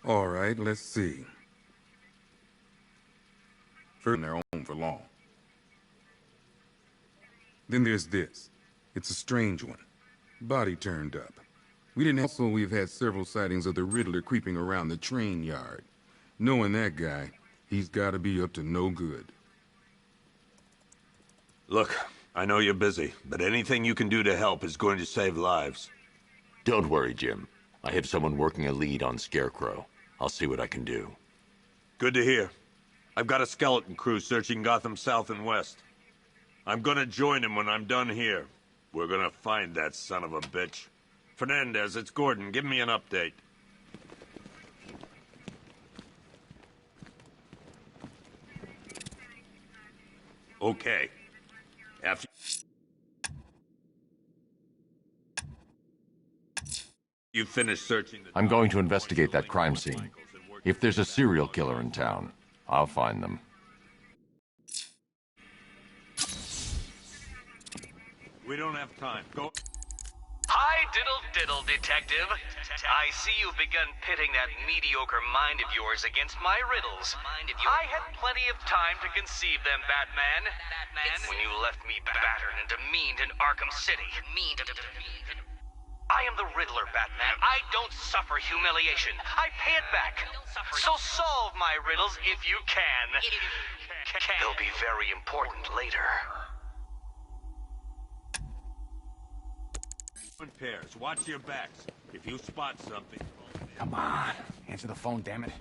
All right, let's see. First, in their own for long. Then there's this. It's a strange one. Body turned up. We've had several sightings of the Riddler creeping around the train yard. Knowing that guy, he's gotta be up to no good. Look, I know you're busy, but anything you can do to help is going to save lives. Don't worry, Jim. I have someone working a lead on Scarecrow. I'll see what I can do. Good to hear. I've got a skeleton crew searching Gotham South and West. I'm gonna join him when I'm done here. We're gonna find that son of a bitch. Fernandez, it's Gordon. Give me an update. Okay. After you finish searching the... I'm going to investigate that crime scene. If there's a serial killer in town, I'll find them. We don't have time. Go... Hi, diddle, detective. I see you've begun pitting that mediocre mind of yours against my riddles. I had plenty of time to conceive them, Batman. When you left me battered and demeaned in Arkham City. I am the Riddler, Batman. I don't suffer humiliation. I pay it back. So solve my riddles if you can. They'll be very important later. In pairs. Watch your backs. If you spot something... Come on. Answer the phone, damn it.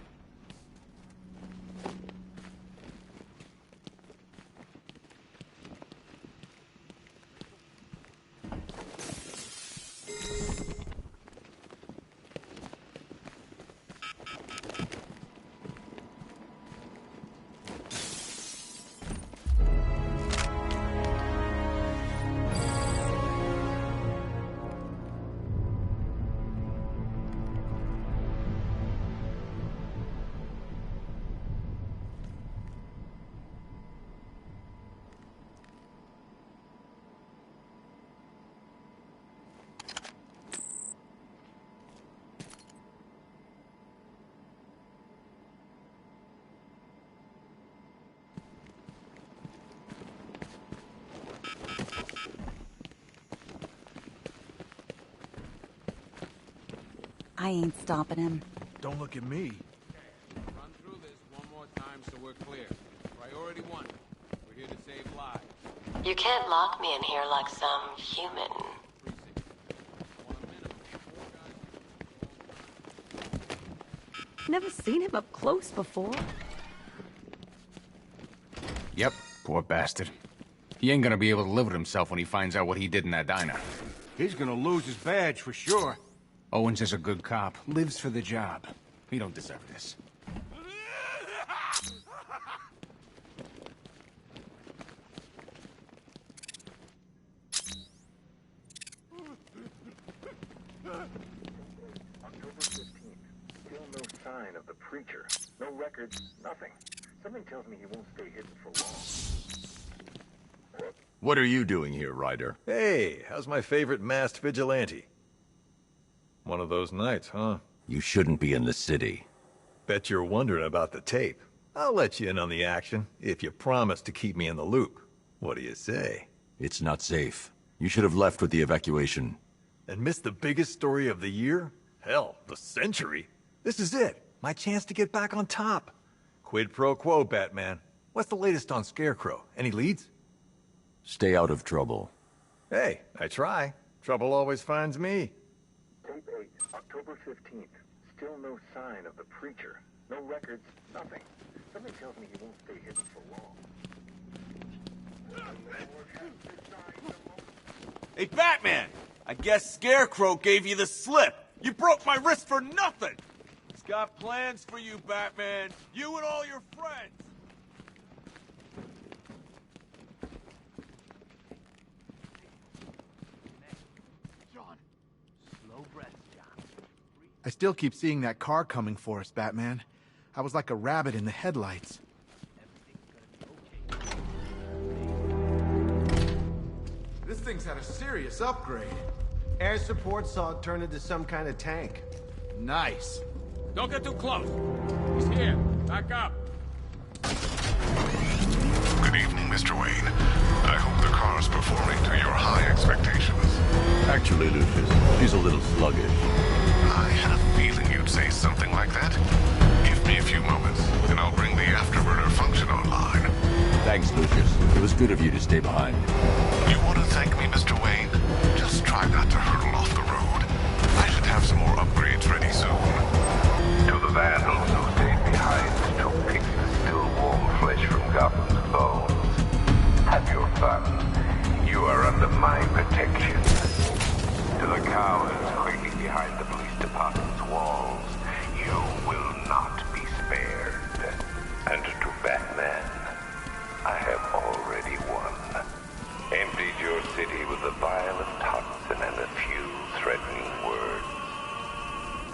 I ain't stopping him. Don't look at me. Run through this one more time so we're clear. Priority 1. We're here to save lives. You can't lock me in here like some human. Never seen him up close before. Yep, poor bastard. He ain't gonna be able to live with himself when he finds out what he did in that diner. He's gonna lose his badge for sure. Owens is a good cop, lives for the job. He don't deserve this. October 15th. Still no sign of the preacher. No records, nothing. Something tells me he won't stay hidden for long. What are you doing here, Ryder? Hey, how's my favorite masked vigilante? One of those nights, huh? You shouldn't be in the city. Bet you're wondering about the tape. I'll let you in on the action, if you promise to keep me in the loop. What do you say? It's not safe. You should have left with the evacuation. And missed the biggest story of the year? Hell, the century. This is it. My chance to get back on top. Quid pro quo, Batman. What's the latest on Scarecrow? Any leads? Stay out of trouble. Hey, I try. Trouble always finds me. Tape 8, October 15th. Still no sign of the preacher. No records, nothing. Something tells me he won't stay hidden for long. Hey, Batman! I guess Scarecrow gave you the slip. You broke my wrist for nothing. He's got plans for you, Batman. You and all your friends. I still keep seeing that car coming for us, Batman. I was like a rabbit in the headlights. This thing's had a serious upgrade. Air support saw it turn into some kind of tank. Nice. Don't get too close. He's here. Back up. Good evening, Mr. Wayne. I hope the car's performing to your high expectations. Actually, Lucius, she's a little sluggish. I had a feeling you'd say something like that. Give me a few moments, and I'll bring the afterburner function online. Thanks, Lucius. It was good of you to stay behind. You want to thank me, Mr. Wayne? Just try not to hurtle off the road. I should have some more upgrades ready soon. To the vandals who stayed behind to pick the still warm flesh from Gotham's bones. Have your fun. You are under my protection. To the cowards quaking behind the police department's walls, you will not be spared. And to Batman, I have already won. Emptied your city with a violent toxin and a few threatening words.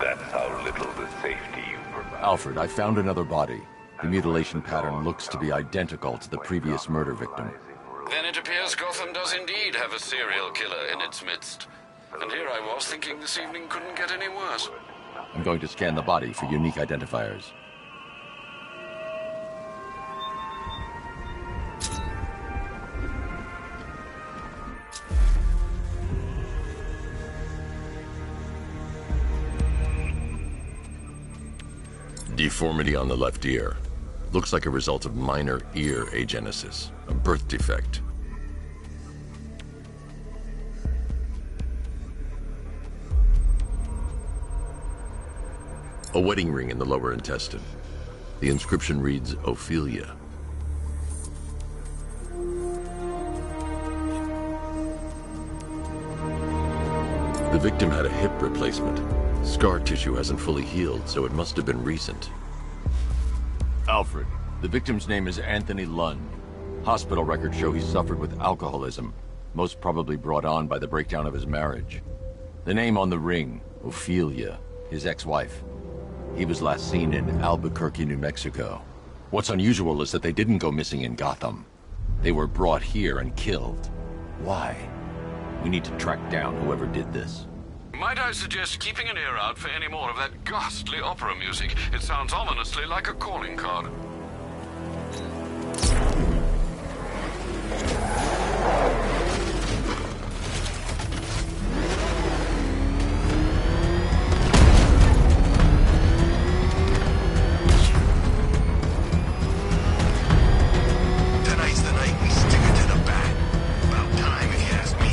That's how little the safety you provide. Alfred, I found another body. The mutilation pattern looks to be identical to the previous murder victim. Then it appears Gotham does indeed have a serial killer in its midst. And here I was thinking this evening couldn't get any worse. I'm going to scan the body for unique identifiers. Deformity on the left ear. Looks like a result of minor ear agenesis, a birth defect. A wedding ring in the lower intestine. The inscription reads, Ophelia. The victim had a hip replacement. Scar tissue hasn't fully healed, so it must have been recent. Alfred, the victim's name is Anthony Lund. Hospital records show he suffered with alcoholism, most probably brought on by the breakdown of his marriage. The name on the ring, Ophelia, his ex-wife. He was last seen in Albuquerque, New Mexico. What's unusual is that they didn't go missing in Gotham. They were brought here and killed. Why? We need to track down whoever did this. Might I suggest keeping an ear out for any more of that ghastly opera music? It sounds ominously like a calling card. Tonight's the night we stick it to the bat. About time, if you ask me.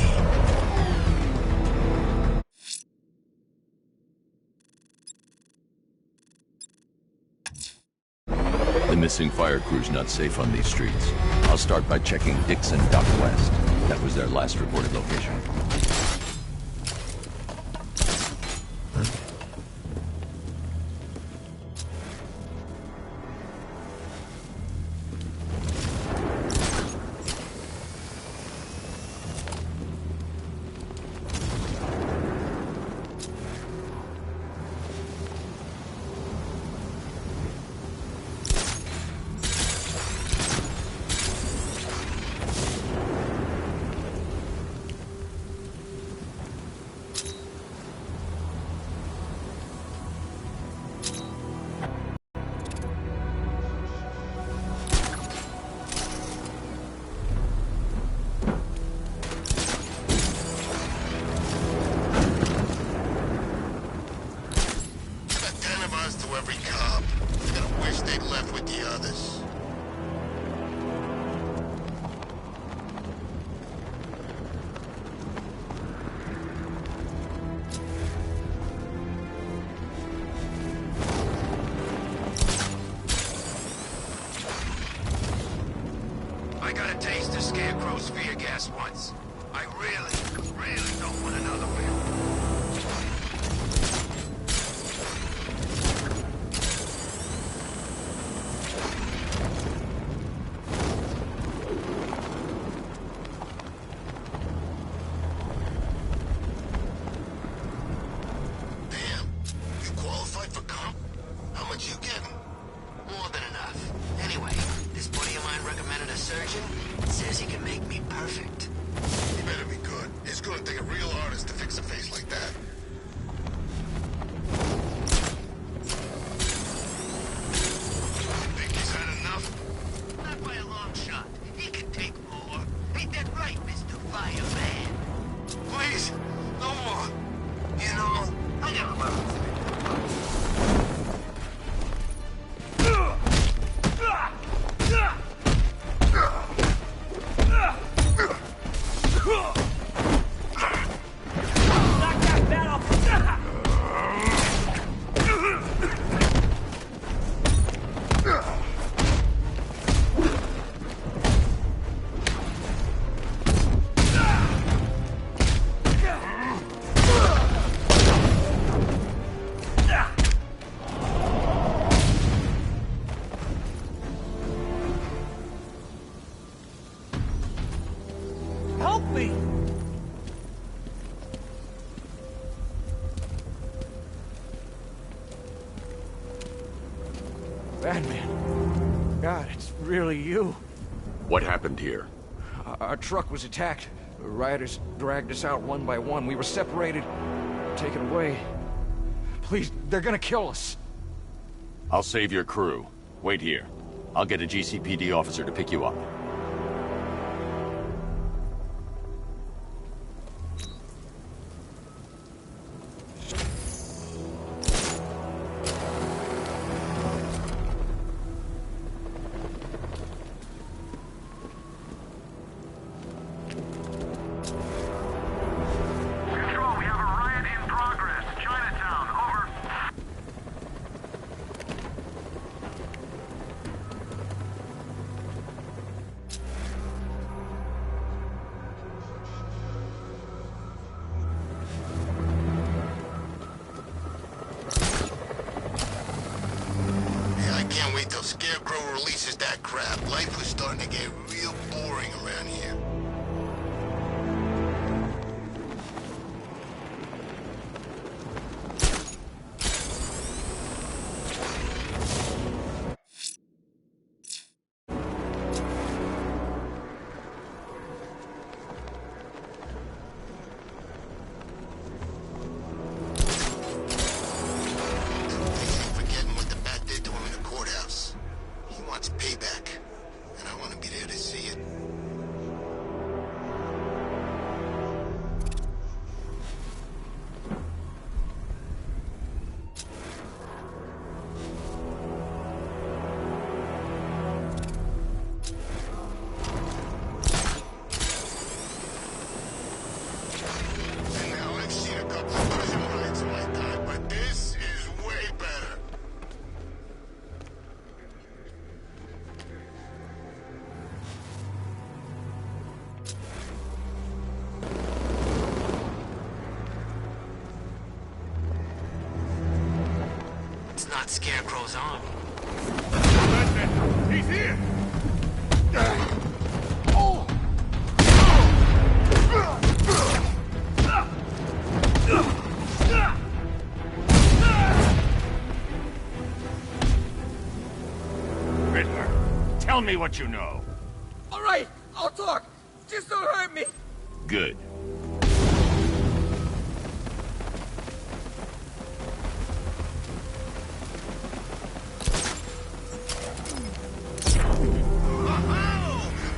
The missing fire crew's not safe on these streets. I'll start by checking Dixon Dock West. That was their last reported location. I got a taste of Scarecrow's fear gas once. I really don't want another one. Damn, you qualified for comp? How much you getting? More than enough. Anyway, this buddy of mine recommended a surgeon. Says he can make me perfect. You better be good. It's gonna take a real artist to fix a face like that. Batman. God, it's really you. What happened here? Our truck was attacked. Rioters dragged us out one by one. We were separated, taken away. Please, they're gonna kill us. I'll save your crew. Wait here. I'll get a GCPD officer to pick you up. Can't wait till Scarecrow releases that crap. Life was starting to get real boring around here. Payback, and I want to be there to see it. And now I've seen a couple of dozen rides in my time, but this is way better. Not Scarecrow's arm. He's here! Riddler, tell me what you know. All right, I'll talk. Just don't hurt me. Good.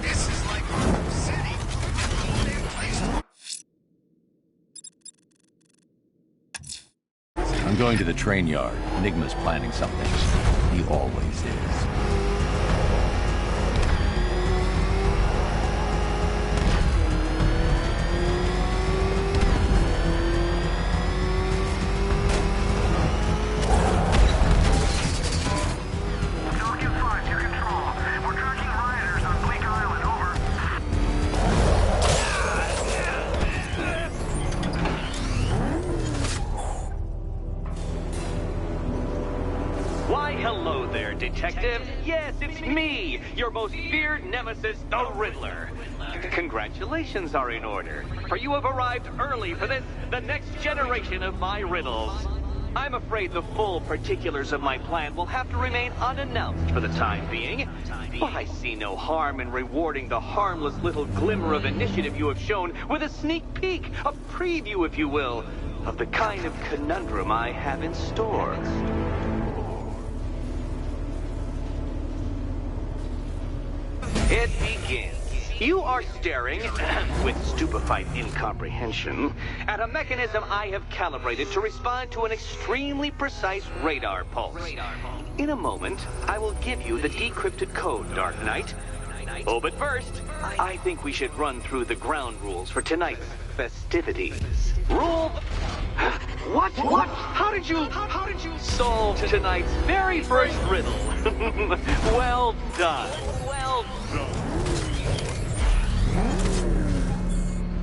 This is like Arkham City. I'm going to the train yard. Enigma's planning something. He always is. Why, hello there, Detective. Yes, it's me, your most feared nemesis, the Riddler. Congratulations are in order, for you have arrived early for this, the next generation of my riddles. I'm afraid the full particulars of my plan will have to remain unannounced for the time being, but I see no harm in rewarding the harmless little glimmer of initiative you have shown with a sneak peek, a preview, if you will, of the kind of conundrum I have in store. It begins. You are staring, with stupefied incomprehension, at a mechanism I have calibrated to respond to an extremely precise radar pulse. In a moment, I will give you the decrypted code, Dark Knight. Oh, but first, I think we should run through the ground rules for tonight's festivities. Rule... What? How did you solve tonight's very first riddle? Well done. Well done.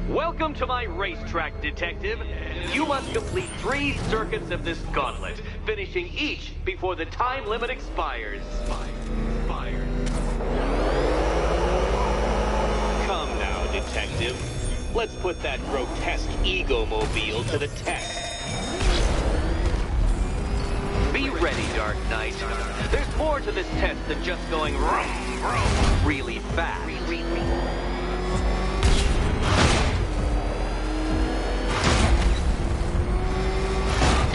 Welcome to my racetrack, Detective. You must complete 3 circuits of this gauntlet, finishing each before the time limit expires. Come now, Detective. Let's put that grotesque ego-mobile to the test. Be ready, Dark Knight. There's more to this test than just going vroom, vroom really fast.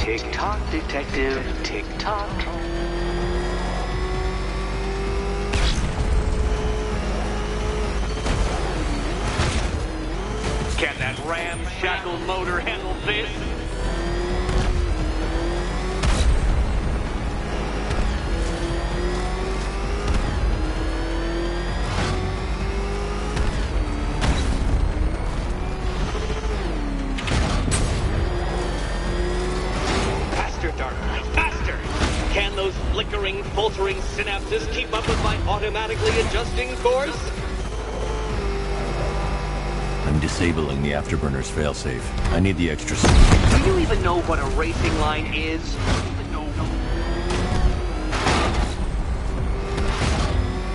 Tick-tock, detective, tick-tock. Can that ramshackle motor handle this? Flickering, faltering synapses keep up with my automatically adjusting course? I'm disabling the afterburner's failsafe. I need the extra... Do you even know what a racing line is?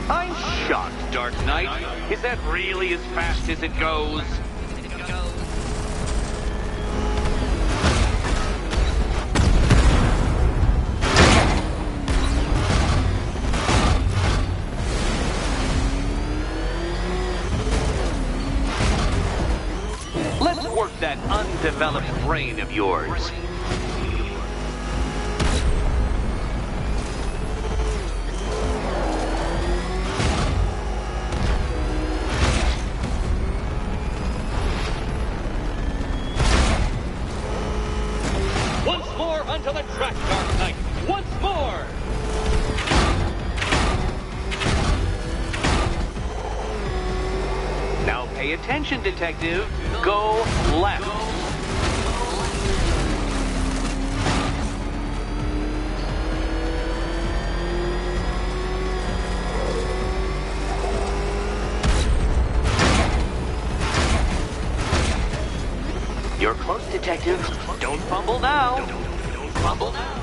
I'm shocked, Dark Knight. Is that really as fast as it goes? That undeveloped brain of yours. Once more onto the track, Dark Knight. Once more! Now pay attention, detective. Go left. You're close, detective. Don't fumble now. Don't fumble now.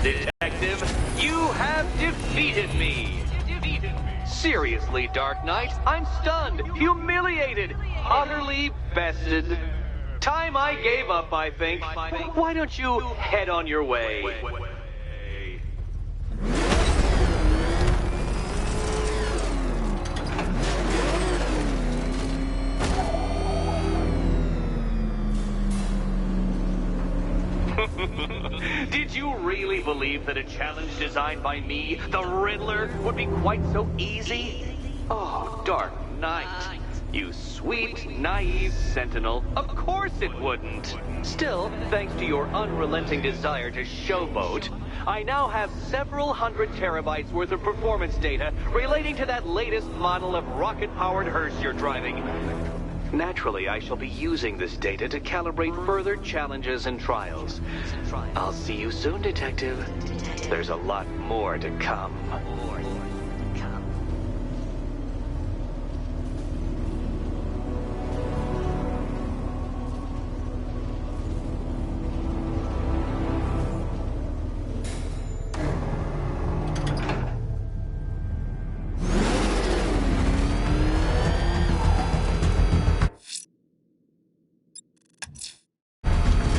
Detective, you have defeated me. Seriously, Dark Knight, I'm stunned, humiliated, utterly bested. Time I gave up, I think. Why don't you head on your way? Did you really believe that a challenge designed by me, the Riddler, would be quite so easy? Oh, Dark Knight. You sweet, naive sentinel. Of course it wouldn't. Still, thanks to your unrelenting desire to showboat, I now have several hundred terabytes worth of performance data relating to that latest model of rocket-powered hearse you're driving. Naturally, I shall be using this data to calibrate further challenges and trials. I'll see you soon, Detective. There's a lot more to come.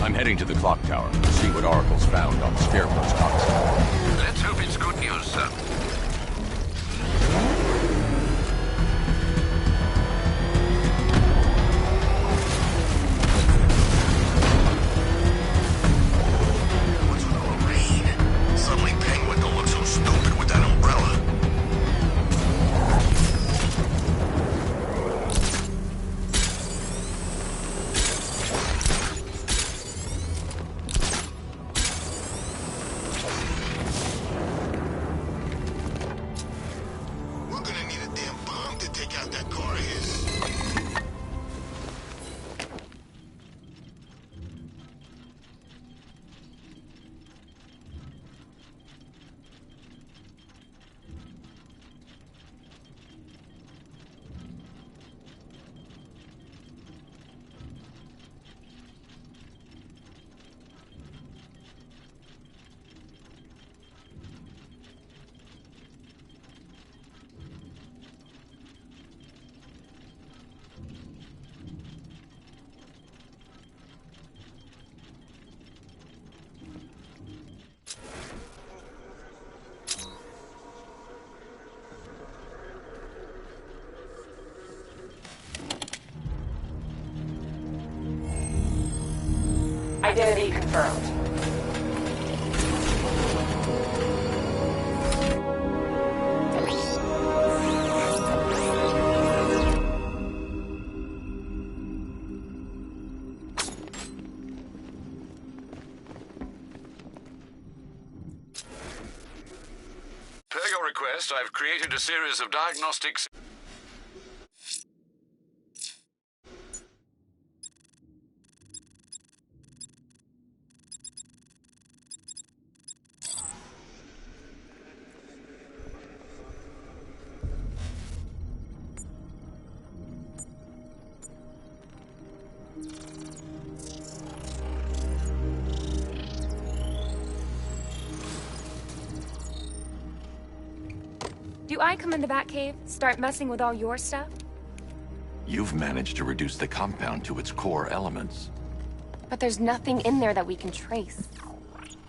I'm heading to the clock tower to see what Oracle's found on Scarecrow's console. Let's hope it's good news, sir. What's with all the rain? Suddenly Penguin don't look so stupid with that umbrella. Identity confirmed. Per your request, I've created a series of diagnostics. Do I come in the Batcave, start messing with all your stuff? You've managed to reduce the compound to its core elements. But there's nothing in there that we can trace.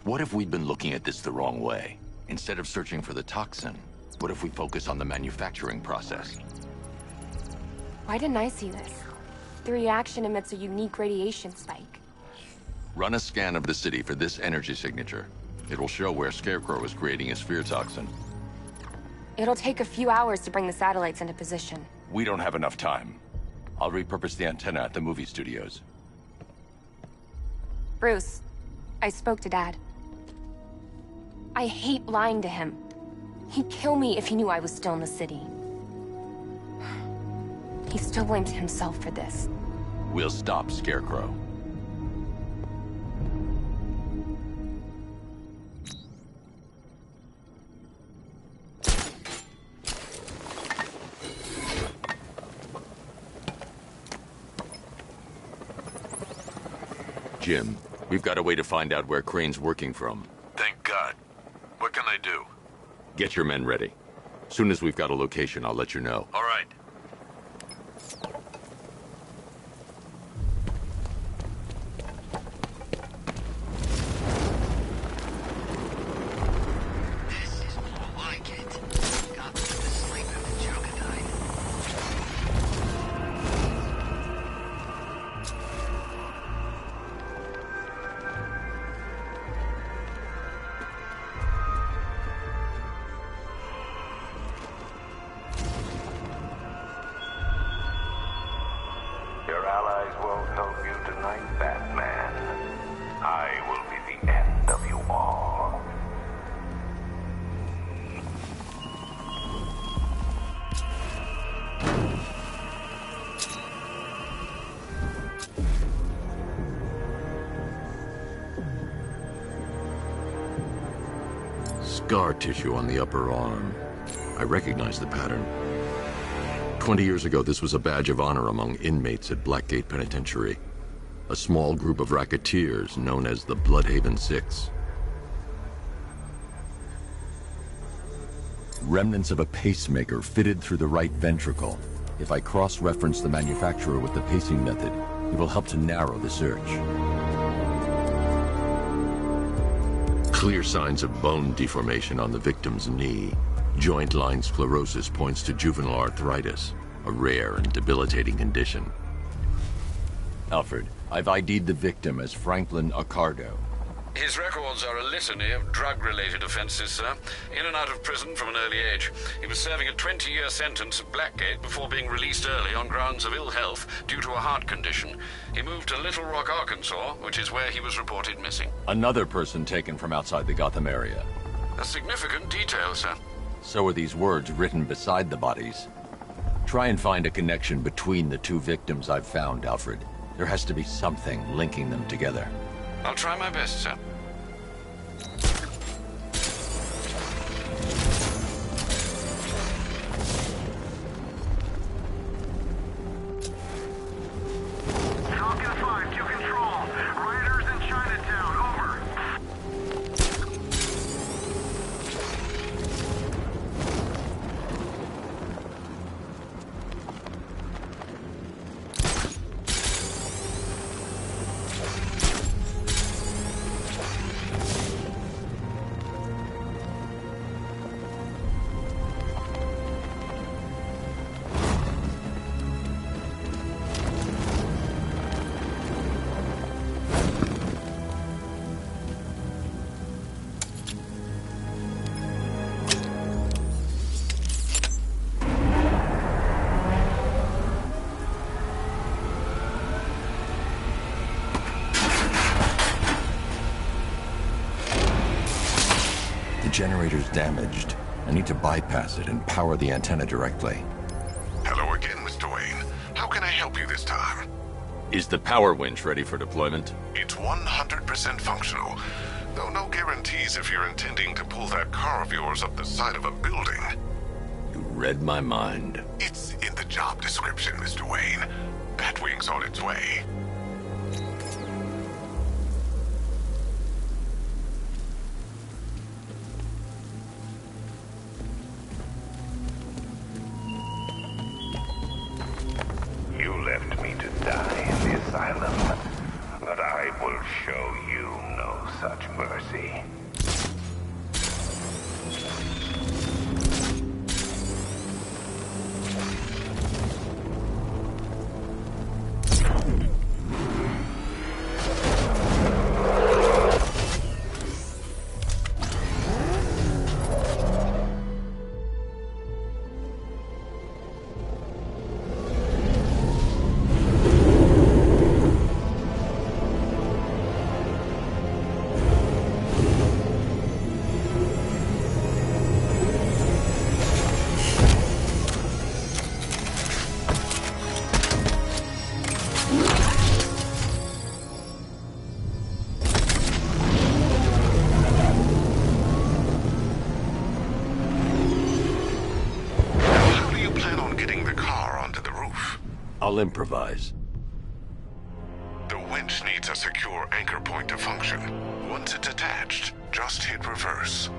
What if we'd been looking at this the wrong way? Instead of searching for the toxin, what if we focus on the manufacturing process? Why didn't I see this? The reaction emits a unique radiation spike. Run a scan of the city for this energy signature. It will show where Scarecrow is creating his fear toxin. It'll take a few hours to bring the satellites into position. We don't have enough time. I'll repurpose the antenna at the movie studios. Bruce, I spoke to Dad. I hate lying to him. He'd kill me if he knew I was still in the city. He still blames himself for this. We'll stop Scarecrow. Jim, we've got a way to find out where Crane's working from. Thank God. What can I do? Get your men ready. Soon as we've got a location, I'll let you know. All right. This is more like it. Got me to sleep if the Joker died. Your allies won't help you tonight, Batman. I will be the end of you all. Scar tissue on the upper arm. I recognize the pattern. 20 years ago, this was a badge of honor among inmates at Blackgate Penitentiary. A small group of racketeers known as the Bloodhaven Six. Remnants of a pacemaker fitted through the right ventricle. If I cross-reference the manufacturer with the pacing method, it will help to narrow the search. Clear signs of bone deformation on the victim's knee. Joint line sclerosis points to juvenile arthritis, a rare and debilitating condition. Alfred, I've ID'd the victim as Franklin Accardo. His records are a litany of drug-related offenses, sir. In and out of prison from an early age. He was serving a 20-year sentence at Blackgate before being released early on grounds of ill health due to a heart condition. He moved to Little Rock, Arkansas, which is where he was reported missing. Another person taken from outside the Gotham area. A significant detail, sir. So are these words written beside the bodies. Try and find a connection between the two victims I've found, Alfred. There has to be something linking them together. I'll try my best, sir. Falcon 5 to control. Rioters in Chinatown, over. generator's damaged. I need to bypass it and power the antenna directly. Hello again, Mr. Wayne. How can I help you this time? Is the power winch ready for deployment? It's 100% functional, though no guarantees if you're intending to pull that car of yours up the side of a building. You read my mind. It's in the job description, Mr. Wayne. Batwing's on its way. You left me to die in the asylum, but I will show you no such mercy. I'll improvise. The winch needs a secure anchor point to function. Once it's attached, just hit reverse.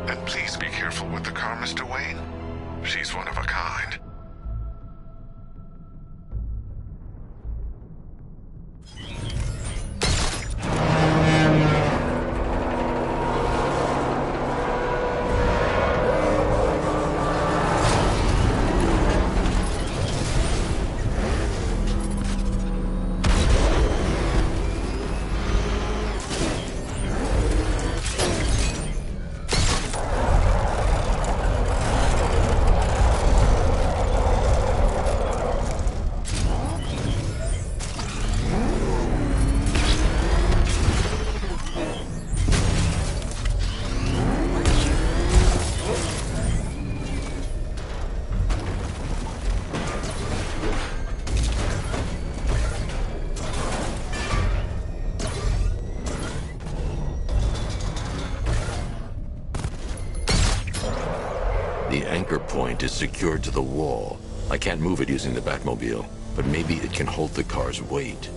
And please be careful with the car, Mr. Wayne. She's one of a kind. The anchor point is secured to the wall. I can't move it using the Batmobile, but maybe it can hold the car's weight.